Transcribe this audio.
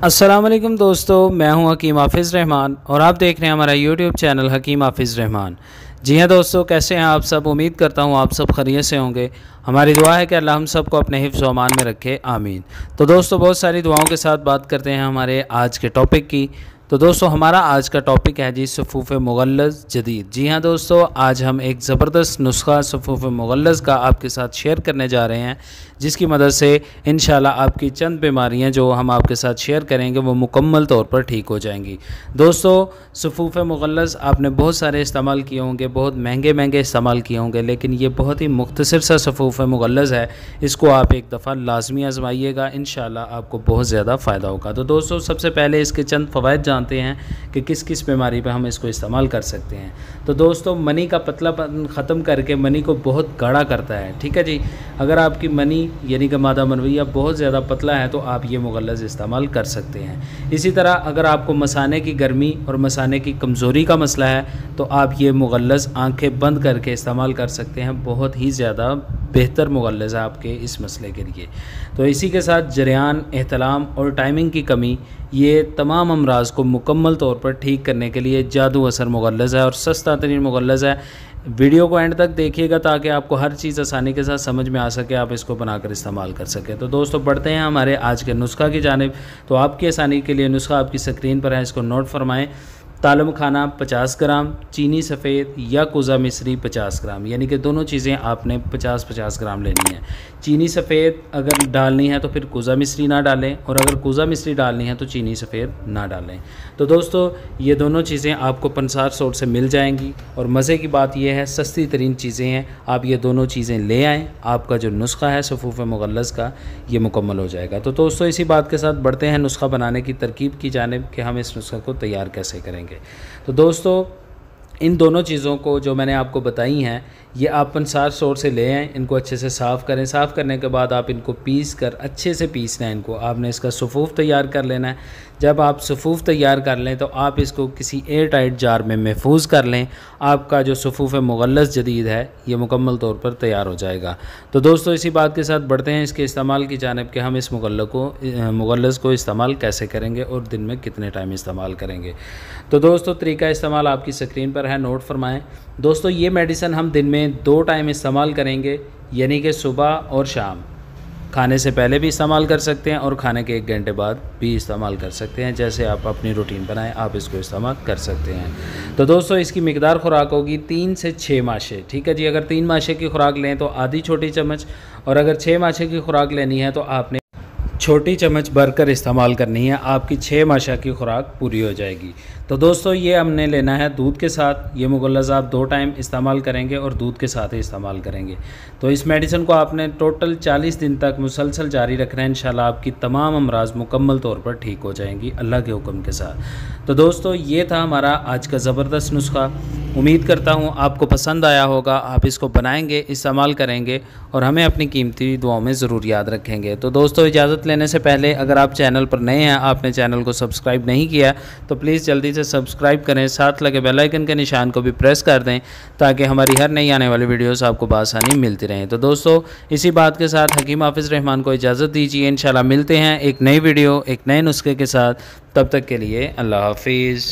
अस्सलाम वालेकुम दोस्तों, मैं हूं हकीम हाफिज़ रहमान और आप देख रहे हैं हमारा यूट्यूब चैनल हकीम हाफिज़ रहमान। जी हाँ दोस्तों, कैसे हैं आप सब? उम्मीद करता हूं आप सब खैरियत से होंगे। हमारी दुआ है कि अल्लाह हम सब को अपने हिफ्ज़ व अमान में रखे, आमीन। तो दोस्तों, बहुत सारी दुआओं के साथ बात करते हैं हमारे आज के टॉपिक की। तो दोस्तों, हमारा आज का टॉपिक है जी सफ़ूफ़ मुग़ल्लज़ जदीद। जी हाँ दोस्तों, आज हम एक ज़बरदस्त नुस्खा सफ़ूफ़ मुग़ल्लज़ का आपके साथ शेयर करने जा रहे हैं, जिसकी मदद से इंशाल्लाह आपकी चंद बीमारियां जो हम आपके साथ शेयर करेंगे वो मुकम्मल तौर पर ठीक हो जाएंगी। दोस्तों, सफ़ूफ़ मुग़ल्लज़ आपने बहुत सारे इस्तेमाल किए होंगे, बहुत महंगे महंगे इस्तेमाल किए होंगे, लेकिन ये बहुत ही मुख्तसर सा सफ़ूफ़ मुग़ल्लज़ है। इसको आप एक दफ़ा लाजमी आजमाइएगा, इंशाल्लाह आपको बहुत ज़्यादा फ़ायदा होगा। तो दोस्तों, सबसे पहले इसके चंद फ़वाइद जानते हैं कि किस किस बीमारी पर हम इसको इस्तेमाल कर सकते हैं। तो दोस्तों, मनी का पतलापन ख़त्म करके मनी को बहुत गाढ़ा करता है। ठीक है जी, अगर आपकी मनी यानी कि मादा मनविया बहुत ज़्यादा पतला है तो आप ये मुग़ल्लज़ इस्तेमाल कर सकते हैं। इसी तरह अगर आपको मसाने की गर्मी और मसाने की कमज़ोरी का मसला है तो आप ये मुग़ल्लज़ आंखें बंद करके इस्तेमाल कर सकते हैं। बहुत ही ज़्यादा बेहतर मुग़ल्लज़ है आपके इस मसले के लिए। तो इसी के साथ जरियान, एहतलाम और टाइमिंग की कमी, ये तमाम अमराज़ को मुकम्मल तौर पर ठीक करने के लिए जादू असर मुग़ल्लज़ है और सस्ता तरीन मुग़ल्लज़ है। वीडियो को एंड तक देखिएगा ताकि आपको हर चीज़ आसानी के साथ समझ में आ सके, आप इसको बनाकर इस्तेमाल कर सकें। तो दोस्तों, बढ़ते हैं हमारे आज के नुस्खा की जानिब। तो आपकी आसानी के लिए नुस्खा आपकी स्क्रीन पर है, इसको नोट फरमाएँ। तालम खाना 50 ग्राम, चीनी सफ़ेद या कुज़ा मिस्री 50 ग्राम, यानी कि दोनों चीज़ें आपने 50-50 ग्राम लेनी है। चीनी सफ़ेद अगर डालनी है तो फिर कुज़ा मिस्री ना डालें, और अगर कुज़ा मिस्री डालनी है तो चीनी सफ़ेद ना डालें। तो दोस्तों, ये दोनों चीज़ें आपको पंसार स्टोर से मिल जाएंगी और मज़े की बात यह है सस्ती तरीन चीज़ें हैं। आप ये दोनों चीज़ें ले आएँ, आपका जो नुस्खा है सफ़ूफ़ मुग़ल्लज़ का ये मुकम्मल हो जाएगा। तो दोस्तों, इसी बात के साथ बढ़ते हैं नुस्खा बनाने की तरकीब की जानिब कि हम इस नुस्खे को तैयार कैसे करेंगे। तो दोस्तों, इन दोनों चीज़ों को जो मैंने आपको बताई हैं ये आप पंसार स्टोर से ले आएँ, इनको अच्छे से साफ़ करें। साफ़ करने के बाद आप इनको पीस कर अच्छे से पीसना है। इनको आपने इसका सफ़ूफ़ तैयार कर लेना है। जब आप सफ़ूफ़ तैयार कर लें तो आप इसको किसी एयर टाइट जार में महफूज कर लें। आपका जो सफ़ूफ़ मुग़ल्लज़ जदीद है ये मुकम्मल तौर पर तैयार हो जाएगा। तो दोस्तों, इसी बात के साथ बढ़ते हैं इसके इस्तेमाल की जानिब कि हम इस मुग़ल्लज़ को इस्तेमाल कैसे करेंगे और दिन में कितने टाइम इस्तेमाल करेंगे। तो दोस्तों, तरीका इस्तेमाल आपकी स्क्रीन पर है, नोट फरमाएँ। दोस्तों, ये मेडिसिन हम दिन में 2 टाइम इस्तेमाल करेंगे, यानी कि सुबह और शाम। खाने से पहले भी इस्तेमाल कर सकते हैं और खाने के 1 घंटे बाद भी इस्तेमाल कर सकते हैं। जैसे आप अपनी रूटीन बनाएं, आप इसको इस्तेमाल कर सकते हैं। तो दोस्तों, इसकी मिकदार खुराक होगी 3 से 6 माशे। ठीक है जी, अगर 3 माशे की खुराक लें तो आधी छोटी चम्मच, और अगर 6 माशे की खुराक लेनी है तो आपने छोटी चम्मच भरकर इस्तेमाल करनी है। आपकी 6 माशा की खुराक पूरी हो जाएगी। तो दोस्तों, ये हमने लेना है दूध के साथ। ये मुग़ल्लज़ आप 2 टाइम इस्तेमाल करेंगे और दूध के साथ ही इस्तेमाल करेंगे। तो इस मेडिसिन को आपने टोटल 40 दिन तक मुसलसल जारी रखना है। इंशाल्लाह आपकी तमाम अमराज़ मुकम्मल तौर पर ठीक हो जाएंगी अल्लाह के हुक्म के साथ। तो दोस्तों, ये था हमारा आज का ज़बरदस्त नुस्खा। उम्मीद करता हूँ आपको पसंद आया होगा। आप इसको बनाएंगे, इस्तेमाल करेंगे और हमें अपनी कीमती दुआओं में ज़रूर याद रखेंगे। तो दोस्तों, इजाज़त लेने से पहले अगर आप चैनल पर नए हैं, आपने चैनल को सब्सक्राइब नहीं किया तो प्लीज़ जल्दी से सब्सक्राइब करें, साथ लगे बेल आइकन के निशान को भी प्रेस कर दें ताकि हमारी हर नई आने वाली वीडियोस आपको बआसानी मिलती रहें। तो दोस्तों, इसी बात के साथ हकीम हाफिज़ रहमान को इजाज़त दीजिए। इंशाल्लाह मिलते हैं एक नई वीडियो, एक नए नुस्खे के साथ। तब तक के लिए अल्लाह हाफिज़।